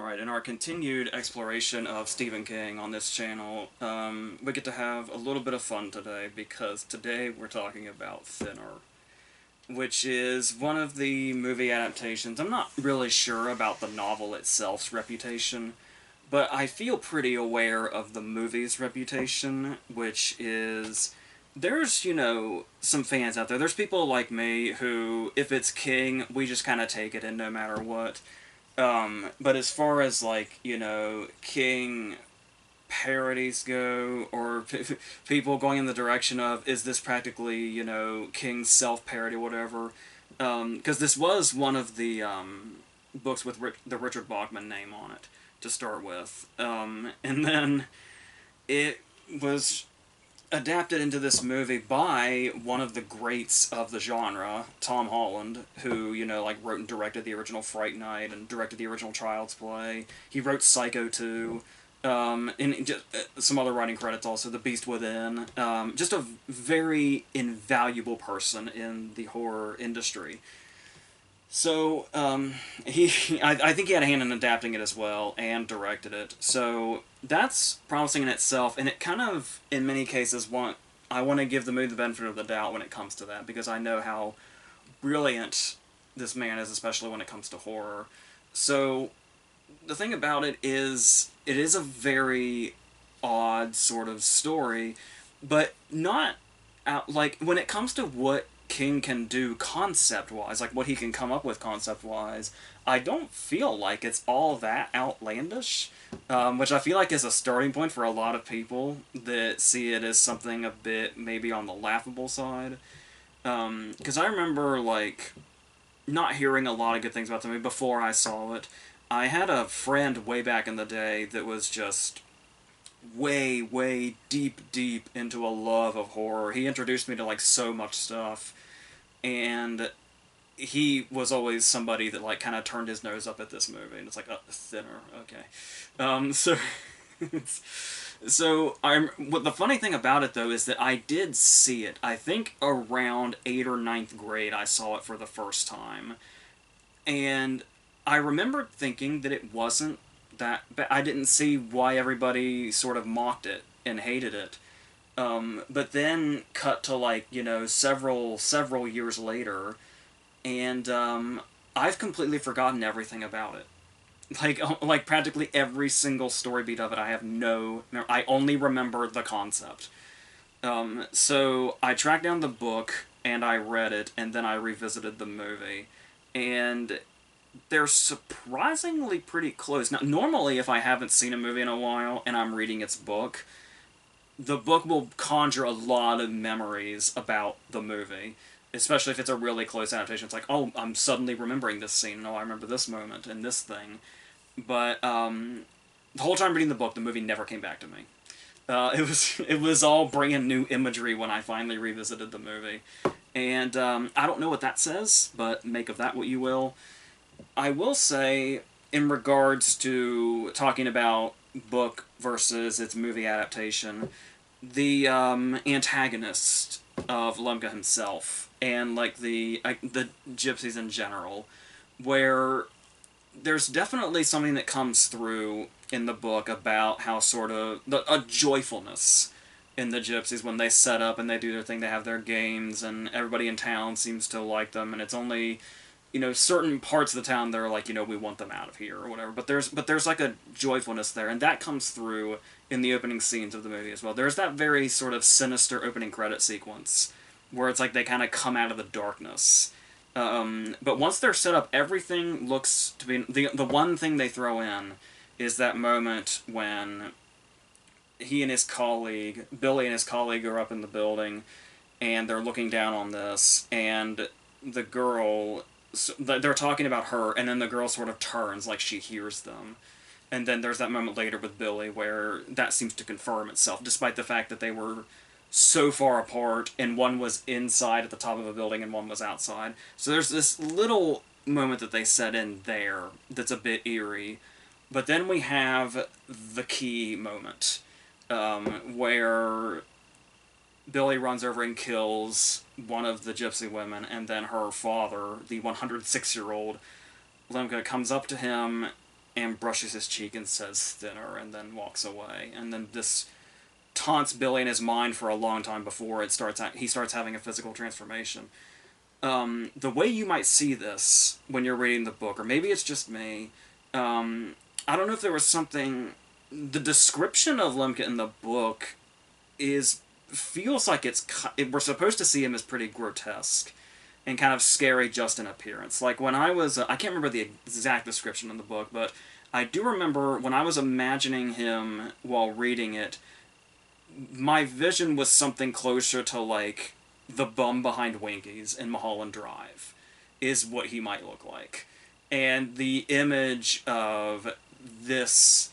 Alright, in our continued exploration of Stephen King on this channel, we get to have a little bit of fun today, because today we're talking about Thinner, which is one of the movie adaptations. I'm not really sure about the novel itself's reputation, but I feel pretty aware of the movie's reputation, which is... There's, some fans out there. There's people like me who, if it's King, we just kind of take it in no matter what. But as far as, like, King parodies go, or people going in the direction of, is this practically, King's self-parody or whatever, because this was one of the, books with the Richard Bachman name on it, to start with. And then it was adapted into this movie by one of the greats of the genre, Tom Holland, who, wrote and directed the original Fright Night and directed the original Child's Play. He wrote Psycho 2, and just, some other writing credits also, The Beast Within. Just a very invaluable person in the horror industry. So, I think he had a hand in adapting it as well, and directed it. So, that's promising in itself, and it kind of, in many cases, I want to give the movie the benefit of the doubt when it comes to that, because I know how brilliant this man is, especially when it comes to horror. So, the thing about it is a very odd sort of story, but not like, when it comes to what King can do concept-wise, like what he can come up with concept-wise, I don't feel like it's all that outlandish, which I feel like is a starting point for a lot of people that see it as something a bit maybe on the laughable side. Because I remember, like, not hearing a lot of good things about the movie before I saw it. I had a friend way back in the day that was just way, way deep into a love of horror. He introduced me to, like, so much stuff, and he was always somebody that, like, kind of turned his nose up at this movie, and it's like, Thinner, okay. What the funny thing about it, though, is that I did see it. I think around 8th or ninth grade I saw it for the first time, and I remember thinking that it wasn't that bad. I didn't see why everybody sort of mocked it and hated it. But then cut to, like, several years later, and I've completely forgotten everything about it. Like practically every single story beat of it, I only remember the concept. So I tracked down the book, and I read it, and then I revisited the movie. And they're surprisingly pretty close. Now, normally, if I haven't seen a movie in a while, and I'm reading its book, the book will conjure a lot of memories about the movie, especially if it's a really close adaptation. It's like, oh, I'm suddenly remembering this scene, oh, I remember this moment and this thing. But the whole time reading the book, the movie never came back to me. It was all brand new imagery when I finally revisited the movie. And I don't know what that says, but make of that what you will. I will say, in regards to talking about book versus its movie adaptation, the antagonist of Lemke himself, and, like, the gypsies in general, where there's definitely something that comes through in the book about how sort of a joyfulness in the gypsies when they set up and they do their thing. They have their games, and everybody in town seems to like them, and it's only, certain parts of the town that are like, we want them out of here or whatever. But there's like a joyfulness there, and that comes through in the opening scenes of the movie as well. There's that very sort of sinister opening credit sequence where it's like they kind of come out of the darkness. But once they're set up, everything looks to be... The one thing they throw in is that moment when Billy and his colleague are up in the building, and they're looking down on this, and the girl... They're talking about her, and then the girl sort of turns like she hears them. And then there's that moment later with Billy where that seems to confirm itself, despite the fact that they were so far apart, and one was inside at the top of a building and one was outside. So there's this little moment that they set in there that's a bit eerie. But then we have the key moment, where Billy runs over and kills one of the gypsy women, and then her father, the 106-year-old Lemke, comes up to him and brushes his cheek and says thinner, and then walks away. And then this taunts Billy in his mind for a long time before he starts having a physical transformation. The way you might see this when you're reading the book, or maybe it's just me, I don't know if there was something. The description of Lemke in the book feels like we're supposed to see him as pretty grotesque and kind of scary just in appearance. Like when I can't remember the exact description in the book, but I do remember when I was imagining him while reading it, my vision was something closer to like the bum behind Winkies in Mulholland Drive is what he might look like. And the image of this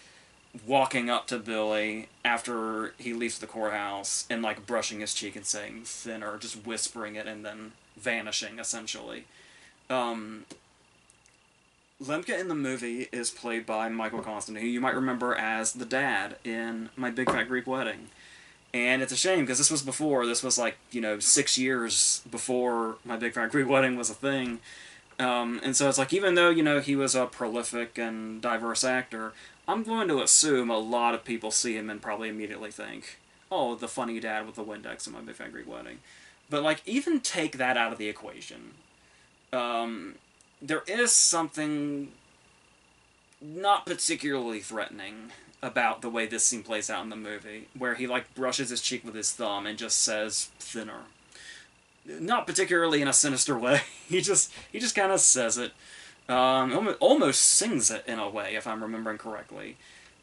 walking up to Billy after he leaves the courthouse and like brushing his cheek and saying thinner, just whispering it and then vanishing essentially. Lemke in the movie is played by Michael Constantine, who you might remember as the dad in My Big Fat Greek Wedding. And it's a shame, because this was like, 6 years before My Big Fat Greek Wedding was a thing. And so it's like, even though, he was a prolific and diverse actor, I'm going to assume a lot of people see him and probably immediately think, oh, the funny dad with the Windex in My Big Fat Greek Wedding. But, like, even take that out of the equation. There is something not particularly threatening about the way this scene plays out in the movie, where he like brushes his cheek with his thumb and just says thinner. Not particularly in a sinister way. He just kind of says it. Almost sings it in a way, if I'm remembering correctly.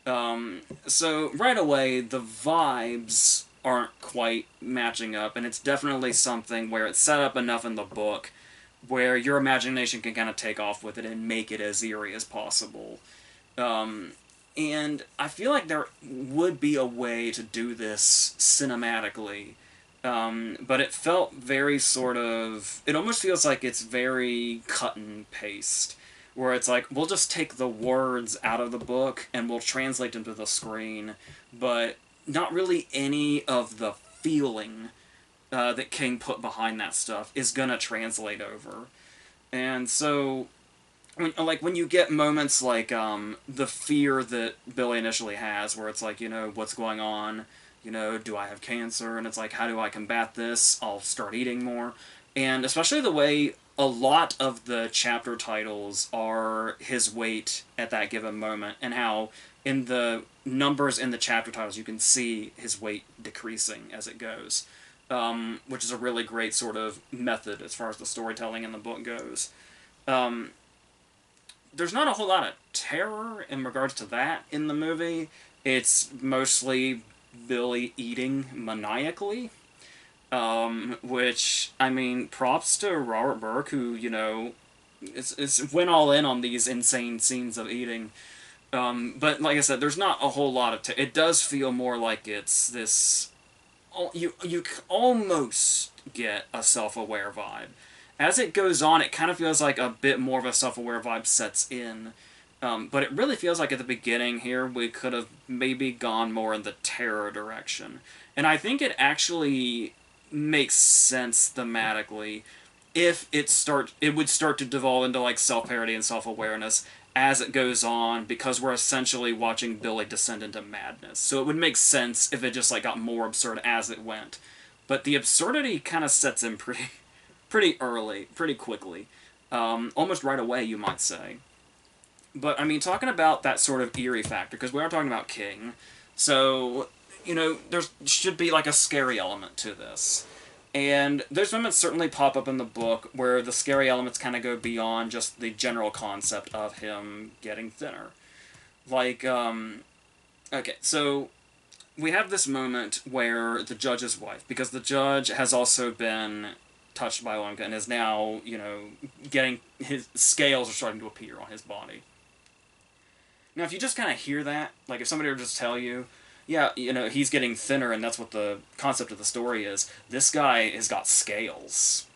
So right away, the vibes aren't quite matching up, and it's definitely something where it's set up enough in the book where your imagination can kind of take off with it and make it as eerie as possible. And I feel like there would be a way to do this cinematically, but it felt very it almost feels like it's very cut and paste, where it's like, we'll just take the words out of the book and we'll translate them to the screen, but not really any of the feeling that King put behind that stuff is gonna translate over. And so, when you get moments like the fear that Billy initially has, where it's like, what's going on? Do I have cancer? And it's like, how do I combat this? I'll start eating more. And especially the way a lot of the chapter titles are his weight at that given moment, and how in the numbers in the chapter titles you can see his weight decreasing as it goes. Which is a really great sort of method as far as the storytelling in the book goes. There's not a whole lot of terror in regards to that in the movie. It's mostly Billy eating maniacally, which, I mean, props to Robert Burke, who, went all in on these insane scenes of eating. But like I said, there's not a whole lot of it does feel more like it's this. You almost get a self-aware vibe. As it goes on, it kind of feels like a bit more of a self-aware vibe sets in. But it really feels like at the beginning here, we could have maybe gone more in the terror direction. And I think it actually makes sense thematically if it would start to devolve into like self-parody and self-awareness as it goes on, because we're essentially watching Billy descend into madness. So it would make sense if it just like got more absurd as it went. But the absurdity kind of sets in pretty early, pretty quickly. Almost right away, you might say. But, I mean, talking about that sort of eerie factor, because we are talking about King, so, there should be like a scary element to this. And those moments certainly pop up in the book where the scary elements kind of go beyond just the general concept of him getting thinner. Like, okay, so we have this moment where the judge's wife, because the judge has also been touched by Lemke and is now, getting his scales are starting to appear on his body. Now, if you just kind of hear that, like if somebody were to just tell you, yeah, he's getting thinner and that's what the concept of the story is, this guy has got scales.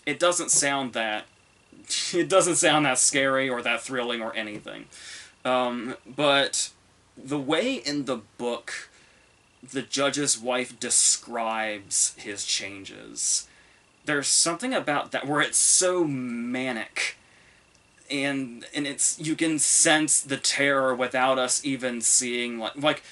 It doesn't sound that scary or that thrilling or anything. But the way in the book the judge's wife describes his changes, there's something about that where it's so manic. and it's, you can sense the terror without us even seeing, like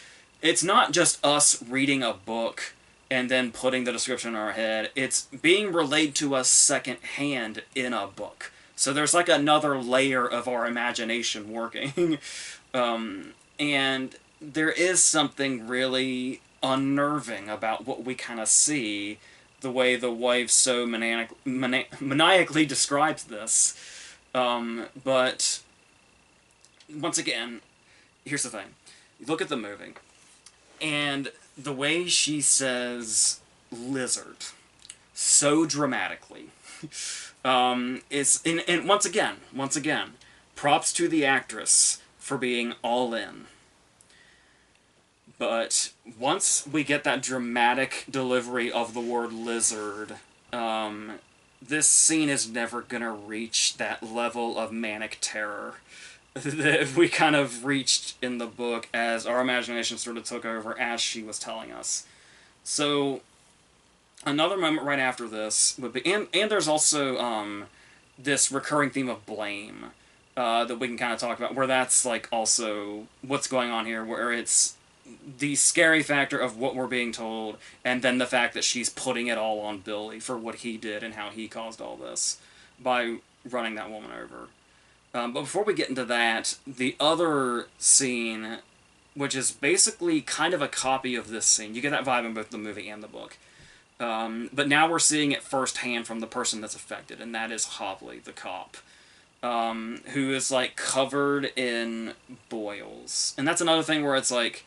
it's not just us reading a book and then putting the description in our head. It's being relayed to us secondhand in a book. So there's like another layer of our imagination working. And there is something really unnerving about what we kind of see, the way the wife so maniacally describes this. But once again, here's the thing. You look at the movie, and the way she says lizard so dramatically is, and once again, props to the actress for being all in. But once we get that dramatic delivery of the word lizard, this scene is never gonna reach that level of manic terror that we kind of reached in the book as our imagination sort of took over as she was telling us. So, another moment right after this would be, and there's also this recurring theme of blame that we can kind of talk about, where that's like also what's going on here, where it's the scary factor of what we're being told, and then the fact that she's putting it all on Billy for what he did and how he caused all this by running that woman over. But before we get into that, the other scene, which is basically kind of a copy of this scene, you get that vibe in both the movie and the book. But now we're seeing it firsthand from the person that's affected, and that is Hopley, the cop, who is like covered in boils. And that's another thing where it's like,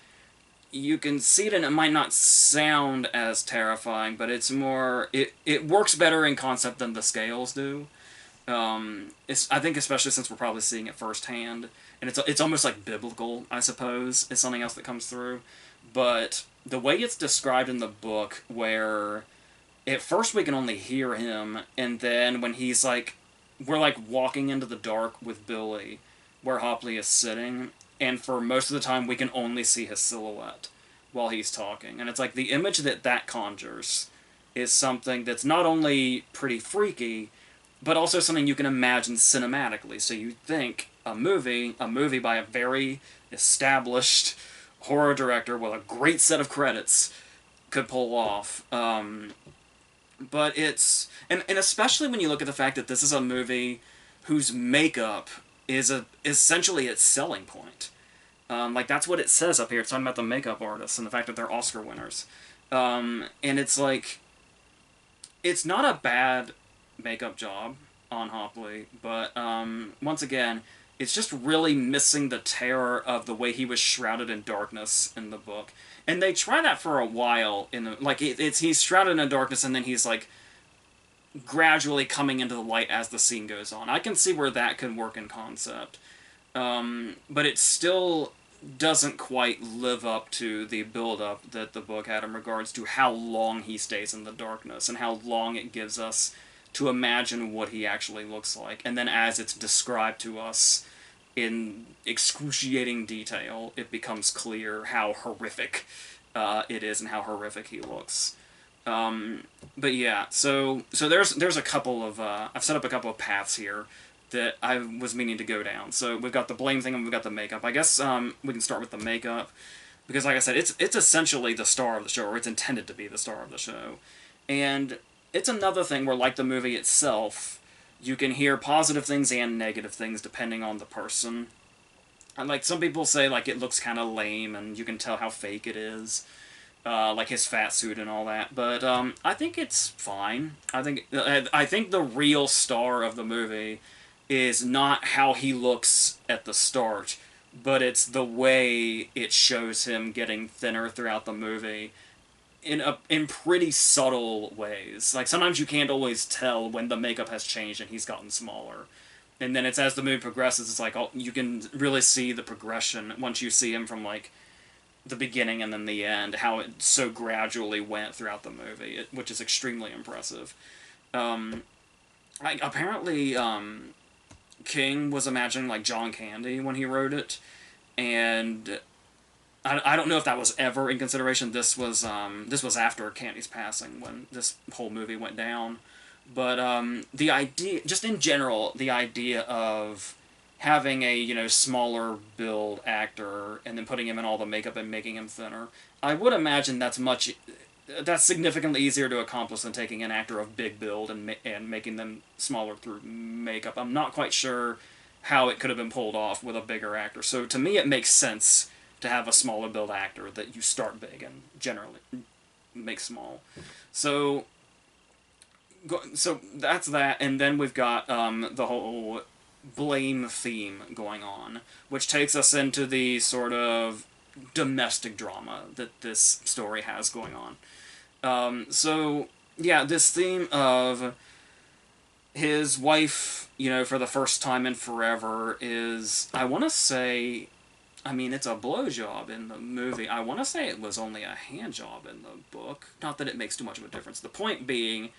you can see it and it might not sound as terrifying, but it's more, it works better in concept than the scales do. I think especially since we're probably seeing it firsthand, and it's almost like biblical, I suppose, is something else that comes through. But the way it's described in the book, where at first we can only hear him, and then when he's like, we're like walking into the dark with Billy, where Hopley is sitting, and for most of the time we can only see his silhouette while he's talking. And it's like the image that conjures is something that's not only pretty freaky, but also something you can imagine cinematically. So you think a movie by a very established horror director with a great set of credits could pull off. But it's, and especially when you look at the fact that this is a movie whose makeup is essentially its selling point. Like, that's what it says up here. It's talking about the makeup artists and the fact that they're Oscar winners. And it's like, it's not a bad makeup job on Hopley, but once again, it's just really missing the terror of the way he was shrouded in darkness in the book. And they try that for a while in the, like, he's shrouded in darkness, and then he's like gradually coming into the light as the scene goes on. I can see where that could work in concept, but it still doesn't quite live up to the build-up that the book had in regards to how long he stays in the darkness and how long it gives us to imagine what he actually looks like. And then as it's described to us in excruciating detail, it becomes clear how horrific it is and how horrific he looks. But yeah, so there's a couple of, I've set up a couple of paths here that I was meaning to go down. So we've got the blame thing and we've got the makeup. I guess we can start with the makeup, because like I said, it's essentially the star of the show, or it's intended to be the star of the show. And it's another thing where, like the movie itself, you can hear positive things and negative things depending on the person. And like, some people say like it looks kind of lame and you can tell how fake it is. Like his fat suit and all that, but I think it's fine. I think the real star of the movie is not how he looks at the start, but it's the way it shows him getting thinner throughout the movie in pretty subtle ways. Like, sometimes you can't always tell when the makeup has changed and he's gotten smaller. And then it's as the movie progresses, it's like, oh, you can really see the progression once you see him from like the beginning and then the end, how it so gradually went throughout the movie, which is extremely impressive. Apparently, King was imagining like John Candy when he wrote it, and I don't know if that was ever in consideration. This was after Candy's passing when this whole movie went down. But the idea, just in general, the idea of having a, smaller build actor and then putting him in all the makeup and making him thinner. I would imagine that's significantly easier to accomplish than taking an actor of big build and making them smaller through makeup. I'm not quite sure how it could have been pulled off with a bigger actor. So to me, it makes sense to have a smaller build actor that you start big and generally make small. So that's that, and then we've got the whole blame theme going on, which takes us into the sort of domestic drama that this story has going on. So yeah, this theme of his wife, for the first time in forever is, I want to say, I mean, it's a blowjob in the movie. I want to say it was only a hand job in the book. Not that it makes too much of a difference. The point being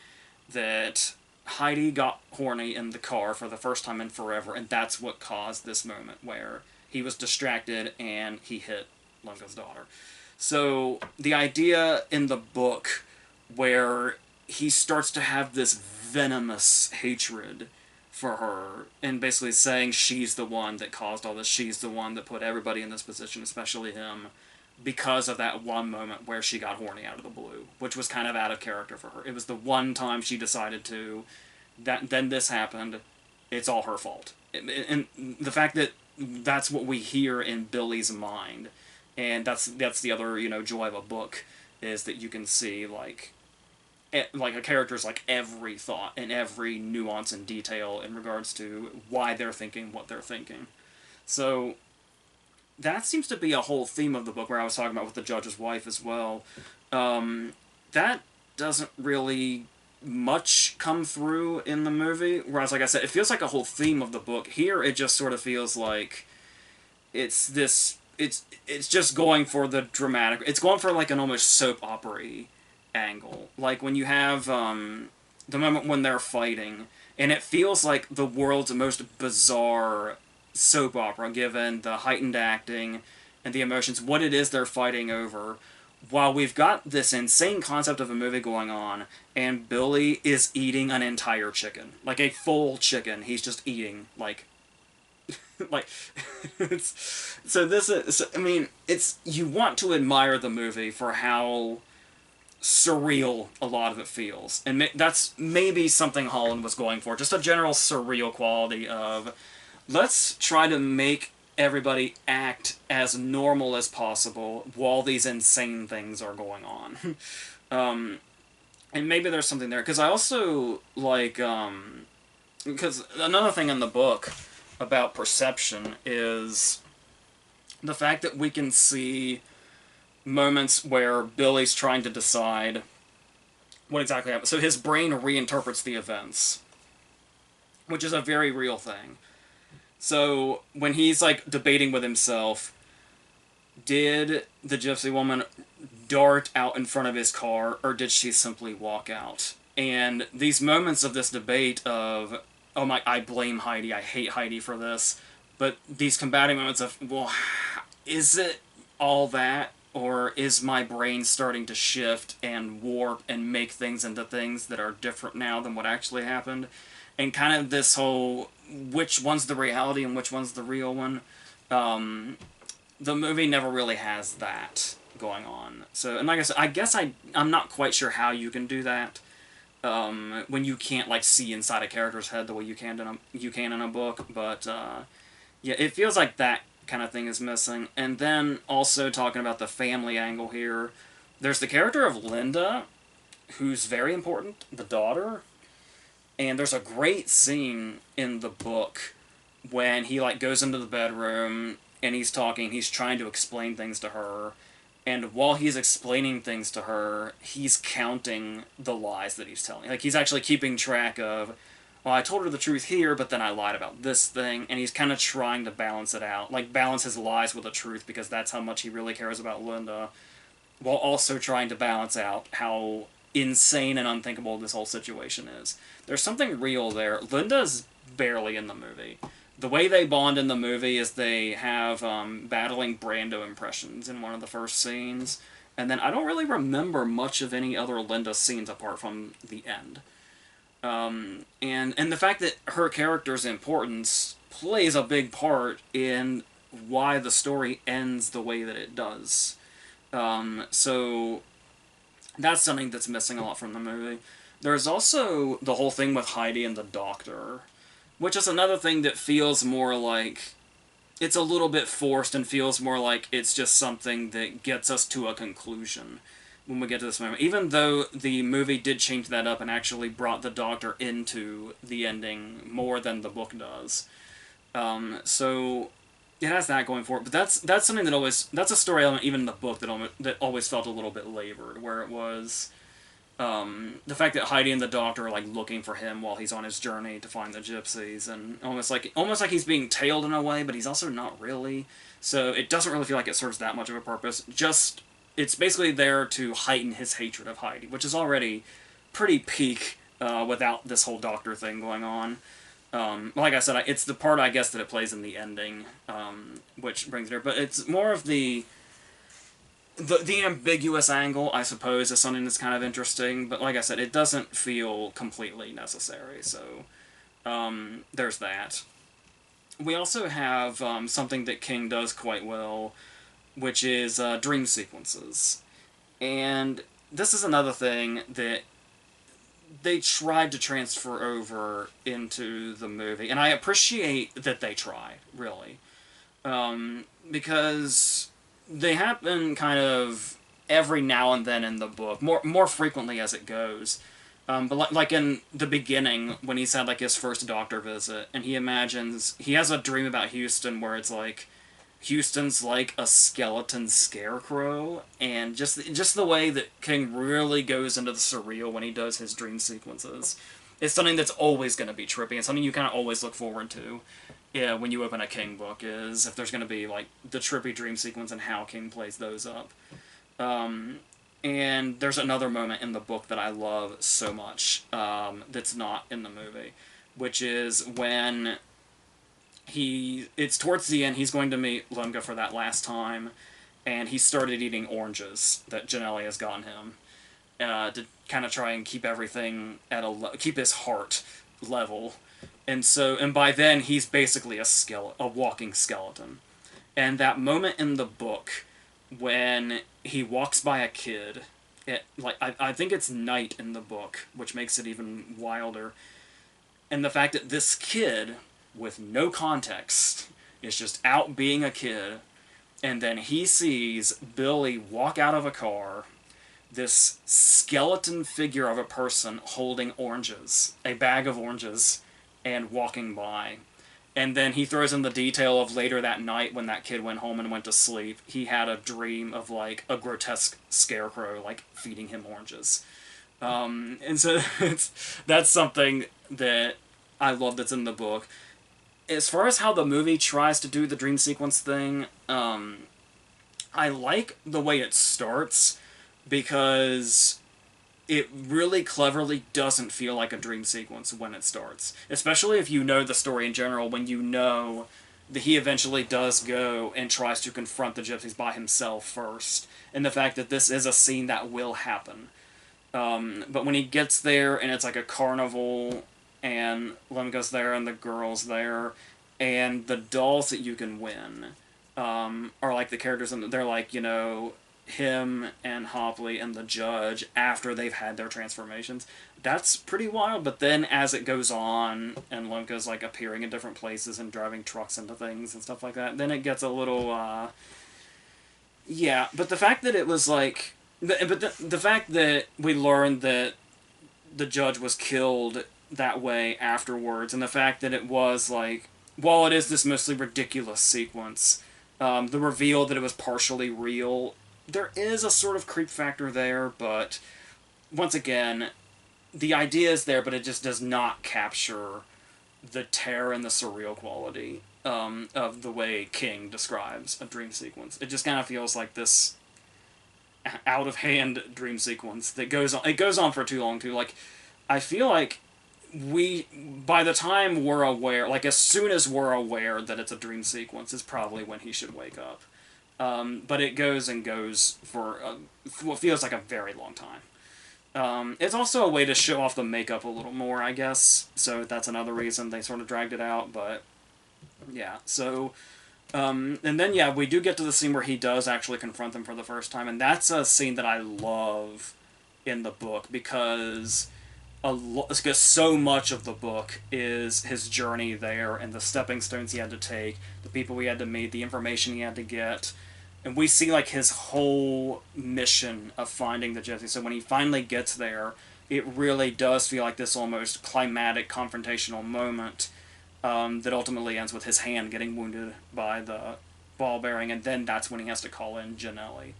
that Heidi got horny in the car for the first time in forever, and that's what caused this moment where he was distracted and he hit Lunga's daughter. So the idea in the book where he starts to have this venomous hatred for her and basically saying she's the one that caused all this, she's the one that put everybody in this position, especially him, because of that one moment where she got horny out of the blue, which was kind of out of character for her. It was the one time she decided to, then this happened, it's all her fault. And the fact that that's what we hear in Billy's mind, and that's the other, joy of a book, is that you can see, like a character's, every thought and every nuance and detail in regards to why they're thinking what they're thinking. So that seems to be a whole theme of the book, where I was talking about with the judge's wife as well. That doesn't really much come through in the movie, whereas, like I said, it feels like a whole theme of the book. Here, it just sort of feels like it's just going for the dramatic. It's going for an almost soap opera-y angle. Like when you have the moment when they're fighting, and it feels like the world's most bizarre soap opera, given the heightened acting and the emotions, what it is they're fighting over, while we've got this insane concept of a movie going on, and Billy is eating an entire chicken. Like a full chicken. He's just eating, so this is, I mean, you want to admire the movie for how surreal a lot of it feels. And that's maybe something Holland was going for. Just a general surreal quality of, let's try to make everybody act as normal as possible while these insane things are going on. And maybe there's something there. Because I also like, because another thing in the book about perception is the fact that we can see moments where Billy's trying to decide what exactly happened. So his brain reinterprets the events, which is a very real thing. So when he's debating with himself, did the gypsy woman dart out in front of his car, or did she simply walk out? And these moments of this debate of, oh my, I blame Heidi, I hate Heidi for this, but these combating moments of, well, is it all that? Or is my brain starting to shift and warp and make things into things that are different now than what actually happened? And kind of this whole, which one's the reality and which one's the real one? The movie never really has that going on. So, and like I said, I guess I'm not quite sure how you can do that when you can't see inside a character's head the way you can in a book. But yeah, it feels like that kind of thing is missing. And then also talking about the family angle here, there's the character of Linda, who's very important, the daughter, and there's a great scene in the book when he goes into the bedroom and he's trying to explain things to her, and while he's explaining things to her, he's counting the lies that he's telling. He's actually keeping track of, well, I told her the truth here, but then I lied about this thing, and he's kind of trying to balance it out. Balance his lies with the truth, because that's how much he really cares about Linda, while also trying to balance out how insane and unthinkable this whole situation is. There's something real there. Linda's barely in the movie. The way they bond in the movie is they have battling Brando impressions in one of the first scenes, and then I don't really remember much of any other Linda scenes apart from the end. And the fact that her character's importance plays a big part in why the story ends the way that it does. So that's something that's missing a lot from the movie. There's also the whole thing with Heidi and the doctor, which is another thing that feels more like it's a little bit forced and feels more like it's just something that gets us to a conclusion when we get to this moment. Even though the movie did change that up and actually brought the doctor into the ending more than the book does. So it has that going for it, but that's something that always that's a story element even in the book that always felt a little bit labored, where it was the fact that Heidi and the doctor are like looking for him while he's on his journey to find the gypsies, and almost like he's being tailed in a way, but he's also not really. So it doesn't really feel like it serves that much of a purpose. Just it's basically there to heighten his hatred of Heidi, which is already pretty peak without this whole doctor thing going on. Like I said, it's the part I guess that it plays in the ending, which brings it here. But it's more of the ambiguous angle, I suppose, is something that's kind of interesting. But like I said, it doesn't feel completely necessary. So there's that. We also have something that King does quite well, which is dream sequences. And this is another thing that they tried to transfer over into the movie, and I appreciate that they tried, really, because they happen kind of every now and then in the book, more frequently as it goes. But like in the beginning, when he's had like his first doctor visit, and he has a dream about Houston where it's like Houston's like a skeleton scarecrow, and just the way that King really goes into the surreal when he does his dream sequences, it's something that's always going to be trippy, and something you kind of always look forward to. Yeah, when you open a King book, is if there's going to be like the trippy dream sequence and how King plays those up. And there's another moment in the book that I love so much that's not in the movie, which is when it's towards the end, he's going to meet Lemga for that last time, and he started eating oranges that Janelli has gotten him to kind of try and keep everything at keep his heart level. And by then he's basically a walking skeleton. And that moment in the book when he walks by a kid, I think it's night in the book, which makes it even wilder. And the fact that this kid, with no context, is just out being a kid, and then he sees Billy walk out of a car, this skeleton figure of a person holding oranges, a bag of oranges, and walking by. And then he throws in the detail of later that night when that kid went home and went to sleep, he had a dream of like a grotesque scarecrow like feeding him oranges. And so that's something that I love that's in the book. As far as how the movie tries to do the dream sequence thing, I like the way it starts because it really cleverly doesn't feel like a dream sequence when it starts. Especially if you know the story in general, when you know that he eventually does go and tries to confront the gypsies by himself first. And the fact that this is a scene that will happen. But when he gets there and it's like a carnival and Lemga's there and the girl's there and the dolls that you can win are like the characters and they're like, you know, him and Hopley and the judge after they've had their transformations. That's pretty wild, but then as it goes on and Lemka's like appearing in different places and driving trucks into things and stuff like that, then it gets a little yeah, but the fact that it was like the fact that we learned that the judge was killed that way afterwards, and the fact that it was like, while it is this mostly ridiculous sequence, the reveal that it was partially real, there is a sort of creep factor there, but once again, the idea is there, but it just does not capture the terror and the surreal quality of the way King describes a dream sequence. It just kind of feels like this out of hand dream sequence that goes on. It goes on for too long too. Like, I feel like by the time we're aware, like as soon as we're aware that it's a dream sequence, is probably when he should wake up. But it goes and goes for what feels like a very long time. It's also a way to show off the makeup a little more, I guess. So that's another reason they sort of dragged it out. But Yeah, so, and then, yeah, we do get to the scene where he does actually confront them for the first time, and that's a scene that I love in the book because because so much of the book is his journey there and the stepping stones he had to take, the people he had to meet, the information he had to get, and we see like his whole mission of finding the Gypsy. So when he finally gets there, it really does feel like this almost climatic confrontational moment that ultimately ends with his hand getting wounded by the ball bearing, and then that's when he has to call in Janelli.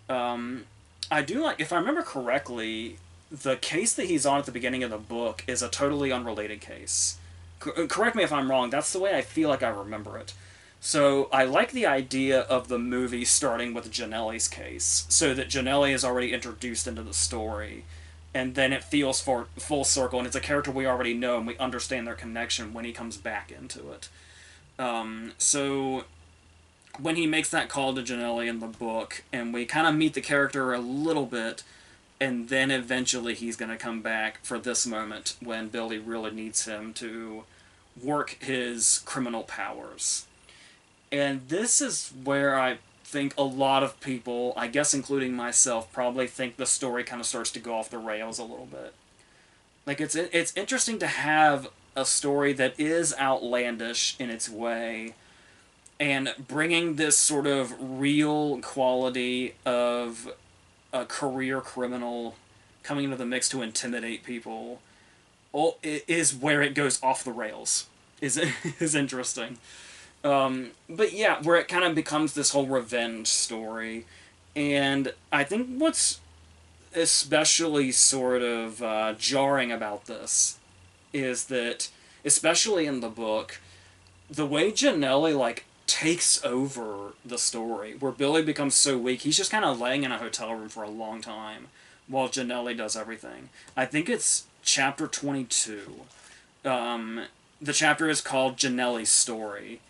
I do like, if I remember correctly, the case that he's on at the beginning of the book is a totally unrelated case. Correct me if I'm wrong, that's the way I feel like I remember it. So I like the idea of the movie starting with Janelli's case, so that Janelli is already introduced into the story, and then it feels for full circle, and it's a character we already know, and we understand their connection when he comes back into it. So when he makes that call to Janelli in the book, and we kind of meet the character a little bit, and then eventually he's going to come back for this moment when Billy really needs him to work his criminal powers. And this is where I think a lot of people, I guess including myself, probably think the story kind of starts to go off the rails a little bit. Like it's interesting to have a story that is outlandish in its way and bringing this sort of real quality of a career criminal coming into the mix to intimidate people is where it goes off the rails. Is interesting. But yeah, where it kind of becomes this whole revenge story, and I think what's especially sort of jarring about this is that, especially in the book, the way Janelli like takes over the story, where Billy becomes so weak, he's just kind of laying in a hotel room for a long time while Janelli does everything. I think it's chapter 22. The chapter is called Janelli's Story,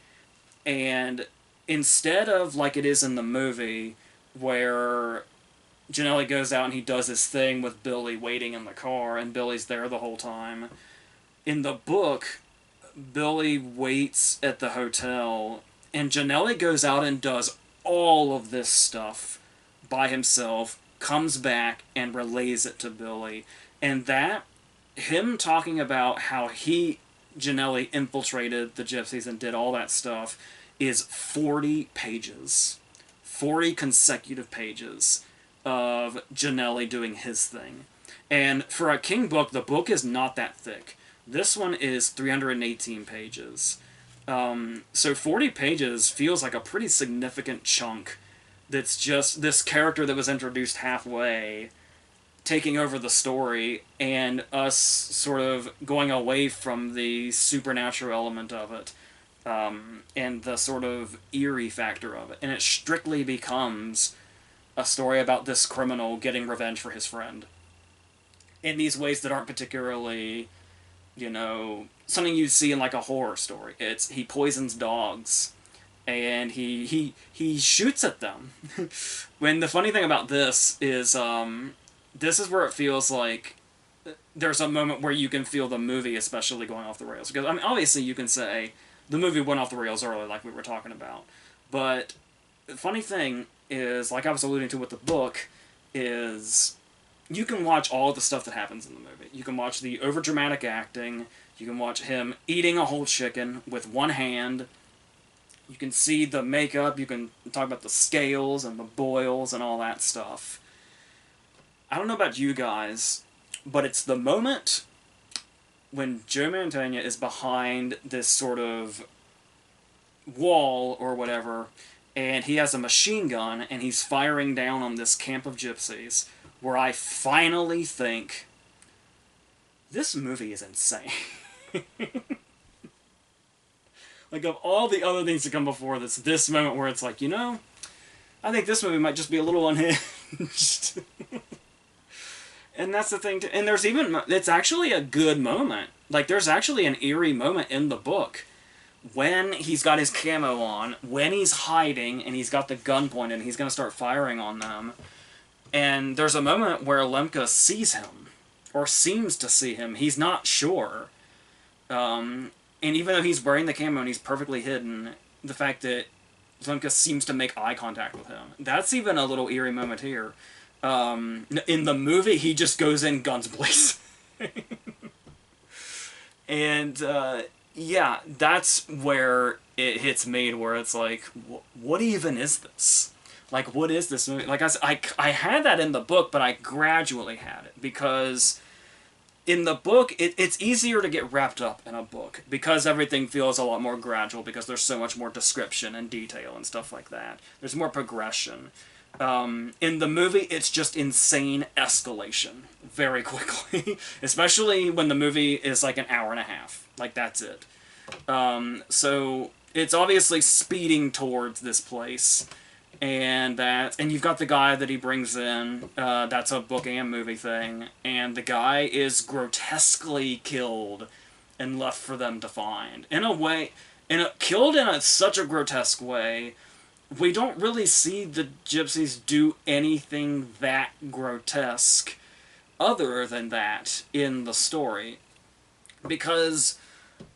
and instead of like it is in the movie, where Janelli goes out and he does his thing with Billy waiting in the car, and Billy's there the whole time. In the book, Billy waits at the hotel, and Janelli goes out and does all of this stuff by himself, comes back and relays it to Billy. And that, him talking about how Janelli, infiltrated the Gypsies and did all that stuff, is 40 pages. 40 consecutive pages of Janelli doing his thing. And for a King book, the book is not that thick. This one is 318 pages. So 40 pages feels like a pretty significant chunk that's just this character that was introduced halfway taking over the story and us sort of going away from the supernatural element of it, and the sort of eerie factor of it. And it strictly becomes a story about this criminal getting revenge for his friend in these ways that aren't particularly, something you'd see in like a horror story. It's he poisons dogs and he shoots at them. When the funny thing about this is where it feels like there's a moment where you can feel the movie especially going off the rails. Because, I mean, obviously you can say the movie went off the rails early, like we were talking about. But the funny thing is, like I was alluding to with the book, is you can watch all the stuff that happens in the movie. You can watch the overdramatic acting. You can watch him eating a whole chicken with one hand. You can see the makeup. You can talk about the scales and the boils and all that stuff. I don't know about you guys, but it's the moment when Joe Mantegna is behind this sort of wall or whatever, and he has a machine gun and he's firing down on this camp of gypsies, where I finally think, this movie is insane. Like, of all the other things to come before this moment where it's like, I think this movie might just be a little unhinged. And that's the thing, and there's even, it's actually a good moment. Like, there's actually an eerie moment in the book when he's got his camo on, when he's hiding, and he's got the gun pointed, and he's going to start firing on them. And there's a moment where Lemke sees him, or seems to see him. He's not sure. And even though he's wearing the camo and he's perfectly hidden, the fact that Lemke seems to make eye contact with him, that's even a little eerie moment here. In the movie, he just goes in guns blazing. And, yeah, that's where it hits me, where it's like, what even is this? Like, what is this movie? Like, I had that in the book, but I gradually had it, because in the book, it's easier to get wrapped up in a book, because everything feels a lot more gradual, because there's so much more description and detail and stuff like that. There's more progression. In the movie, it's just insane escalation very quickly, especially when the movie is like an hour and a half. Like, that's it. So it's obviously speeding towards this place, and you've got the guy that he brings in. That's a book and movie thing, and the guy is grotesquely killed and left for them to find in a way, killed in such a grotesque way. We don't really see the gypsies do anything that grotesque other than that in the story. Because,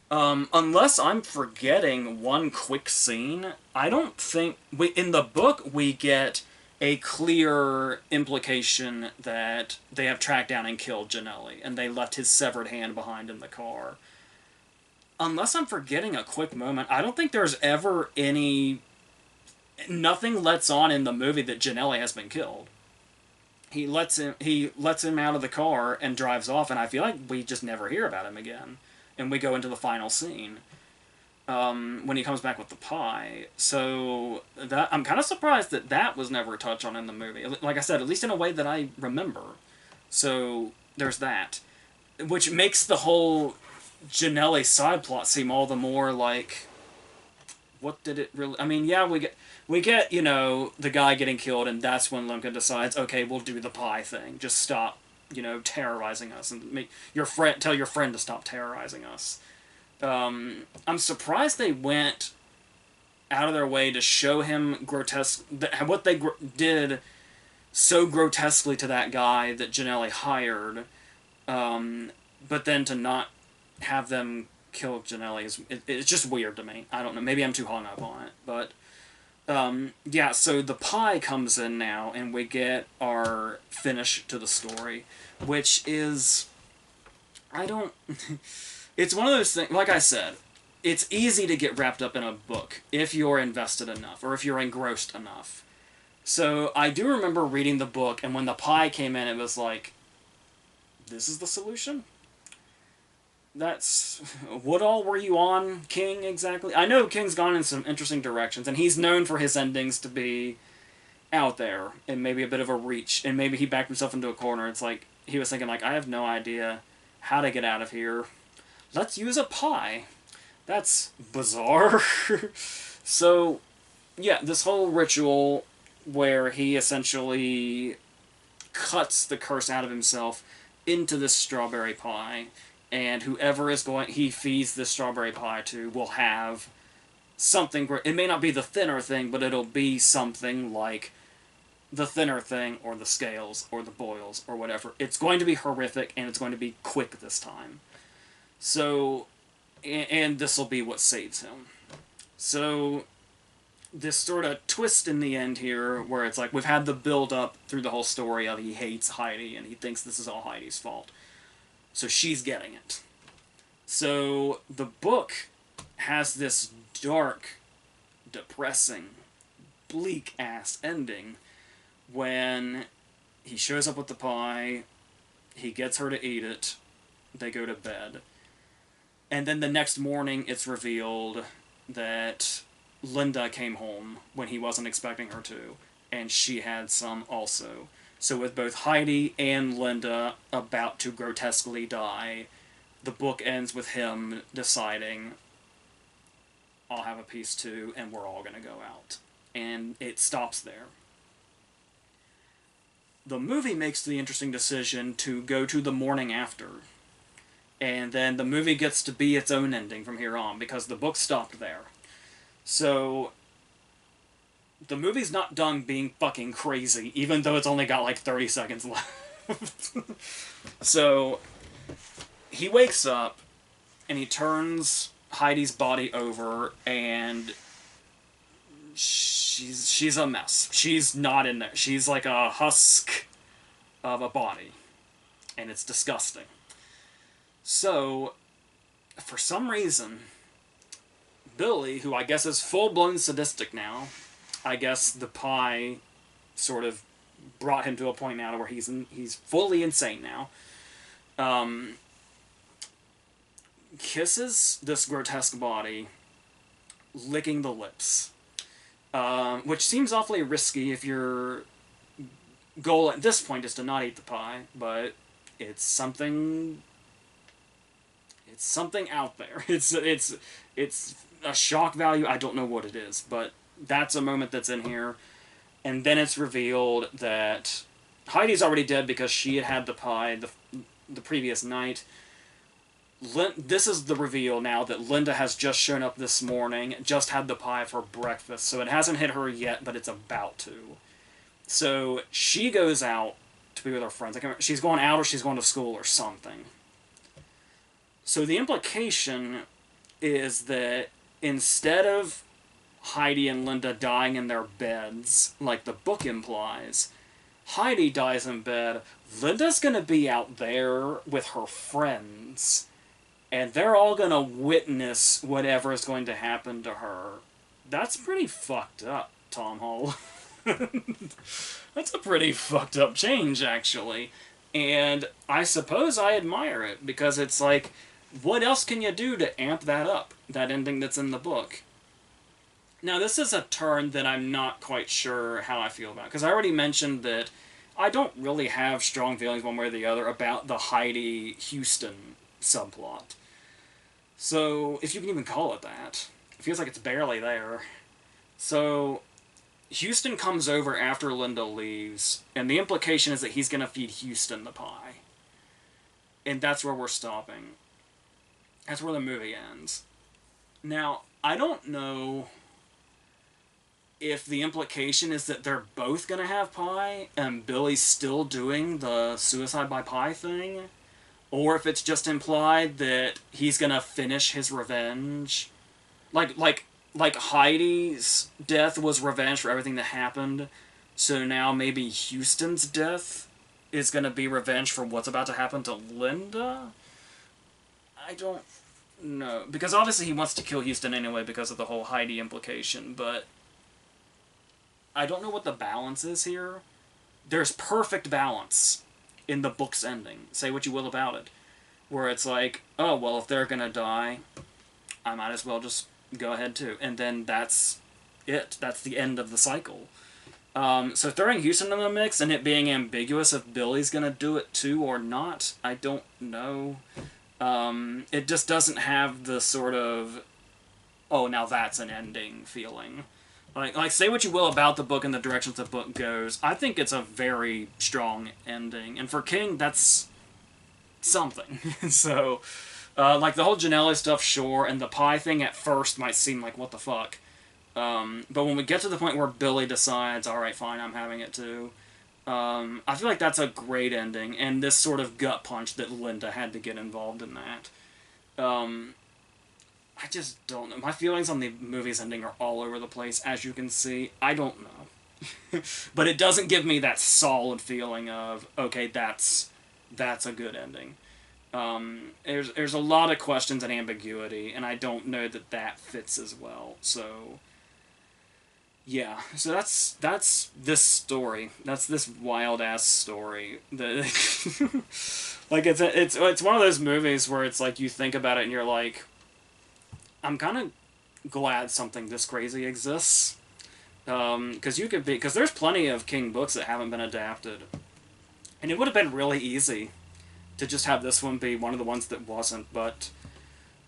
unless I'm forgetting one quick scene, I don't think... in the book, we get a clear implication that they have tracked down and killed Janelli, and they left his severed hand behind in the car. Unless I'm forgetting a quick moment, I don't think there's ever any... Nothing lets on in the movie that Janelli has been killed. He lets him out of the car and drives off, and I feel like we just never hear about him again. And we go into the final scene, when he comes back with the pie. So that I'm kind of surprised that was never touched on in the movie. Like I said, at least in a way that I remember. So there's that, which makes the whole Janelli side plot seem all the more like, what did it really... I mean, yeah, we get, you know, the guy getting killed, and that's when Lemke decides, okay, we'll do the pie thing. Just stop, you know, terrorizing us, and tell your friend to stop terrorizing us. I'm surprised they went out of their way to show him what they did so grotesquely to that guy that Janelli hired, but then to not have them kill Janelli it's just weird to me. I don't know. Maybe I'm too hung up on it, but yeah. So the pie comes in now, and we get our finish to the story, which is it's one of those things. Like I said, it's easy to get wrapped up in a book if you're invested enough or if you're engrossed enough. So I do remember reading the book, and when the pie came in, it was like, this is the solution? What all were you on, King, exactly? I know King's gone in some interesting directions, and he's known for his endings to be out there, and maybe a bit of a reach, and maybe he backed himself into a corner. It's like, he was thinking, like, I have no idea how to get out of here. Let's use a pie. That's bizarre. So, yeah, this whole ritual where he essentially cuts the curse out of himself into this strawberry pie, and whoever he feeds this strawberry pie to will have something great. It may not be the thinner thing, but it'll be something like the thinner thing, or the scales, or the boils, or whatever. It's going to be horrific, and it's going to be quick this time. So, and this will be what saves him. So, this sort of twist in the end here, where it's like, we've had the build-up through the whole story of he hates Heidi, and he thinks this is all Heidi's fault. So she's getting it. So the book has this dark, depressing, bleak-ass ending when he shows up with the pie, he gets her to eat it, they go to bed. And then the next morning it's revealed that Linda came home when he wasn't expecting her to, and she had some also. So with both Heidi and Linda about to grotesquely die, the book ends with him deciding, I'll have a piece too, and we're all going to go out. And it stops there. The movie makes the interesting decision to go to the morning after. And then the movie gets to be its own ending from here on, because the book stopped there. So the movie's not done being fucking crazy, even though it's only got like 30 seconds left. So he wakes up, and he turns Heidi's body over, and she's a mess. She's not in there. She's like a husk of a body, and it's disgusting. So, for some reason, Billy, who I guess is full-blown sadistic now, I guess the pie sort of brought him to a point now where he's fully insane now. Kisses this grotesque body, licking the lips, which seems awfully risky if your goal at this point is to not eat the pie, but it's something. It's something out there. It's a shock value. I don't know what it is, but that's a moment that's in here. And then it's revealed that Heidi's already dead because she had had the pie the previous night. This is the reveal now that Linda has just shown up this morning, just had the pie for breakfast, so it hasn't hit her yet, but it's about to. So she goes out to be with her friends. I can't remember, she's going out or she's going to school or something. So the implication is that instead of Heidi and Linda dying in their beds, like the book implies, Heidi dies in bed. Linda's gonna be out there with her friends, and they're all gonna witness whatever is going to happen to her. That's pretty fucked up, Tom Hall. That's a pretty fucked up change, actually. And I suppose I admire it, because it's like, what else can you do to amp that up, that ending that's in the book? Now, this is a turn that I'm not quite sure how I feel about, because I already mentioned that I don't really have strong feelings one way or the other about the Heidi-Houston subplot. So, if you can even call it that. It feels like it's barely there. So, Houston comes over after Linda leaves, and the implication is that he's going to feed Houston the pie. And that's where we're stopping. That's where the movie ends. Now, I don't know if the implication is that they're both going to have pie, and Billy's still doing the suicide by pie thing, or if it's just implied that he's going to finish his revenge. Like Heidi's death was revenge for everything that happened, so now maybe Houston's death is going to be revenge for what's about to happen to Linda? I don't know. Because obviously he wants to kill Houston anyway because of the whole Heidi implication, but I don't know what the balance is here. There's perfect balance in the book's ending. Say what you will about it. Where it's like, oh, well, if they're gonna die, I might as well just go ahead too. And then that's it. That's the end of the cycle. So throwing Houston in the mix and it being ambiguous if Billy's gonna do it too or not, I don't know. It just doesn't have the sort of, oh, now that's an ending feeling. Like, say what you will about the book and the directions the book goes, I think it's a very strong ending. And for King, that's something. So, like, the whole Janelle stuff, sure, and the pie thing at first might seem like, what the fuck? But when we get to the point where Billy decides, alright, fine, I'm having it too, I feel like that's a great ending, and this sort of gut punch that Linda had to get involved in that. I just don't know. My feelings on the movie's ending are all over the place, as you can see. I don't know. But it doesn't give me that solid feeling of, okay, that's a good ending. There's a lot of questions and ambiguity, and I don't know that fits as well. So, yeah. So that's this story. That's this wild-ass story. Like, it's one of those movies where it's like, you think about it and you're like, I'm kind of glad something this crazy exists. Because there's plenty of King books that haven't been adapted. And it would have been really easy to just have this one be one of the ones that wasn't, but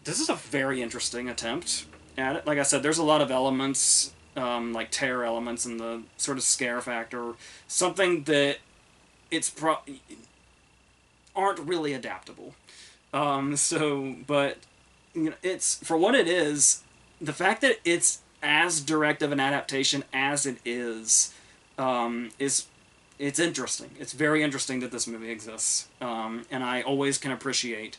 this is a very interesting attempt at it. Like I said, there's a lot of elements, like terror elements and the sort of scare factor, something that aren't really adaptable. But you know, it's, for what it is, the fact that it's as direct of an adaptation as it is it's interesting. It's very interesting that this movie exists, and I always can appreciate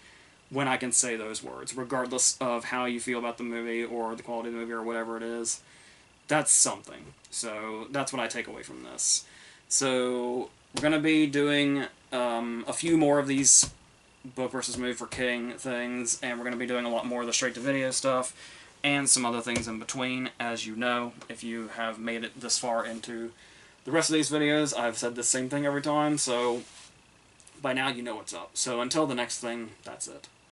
when I can say those words, regardless of how you feel about the movie or the quality of the movie or whatever it is. That's something. So that's what I take away from this. So we're going to be doing a few more of these book versus movie for King things, and we're going to be doing a lot more of the straight-to-video stuff, and some other things in between. As you know, if you have made it this far into the rest of these videos, I've said the same thing every time, so by now you know what's up. So until the next thing, that's it.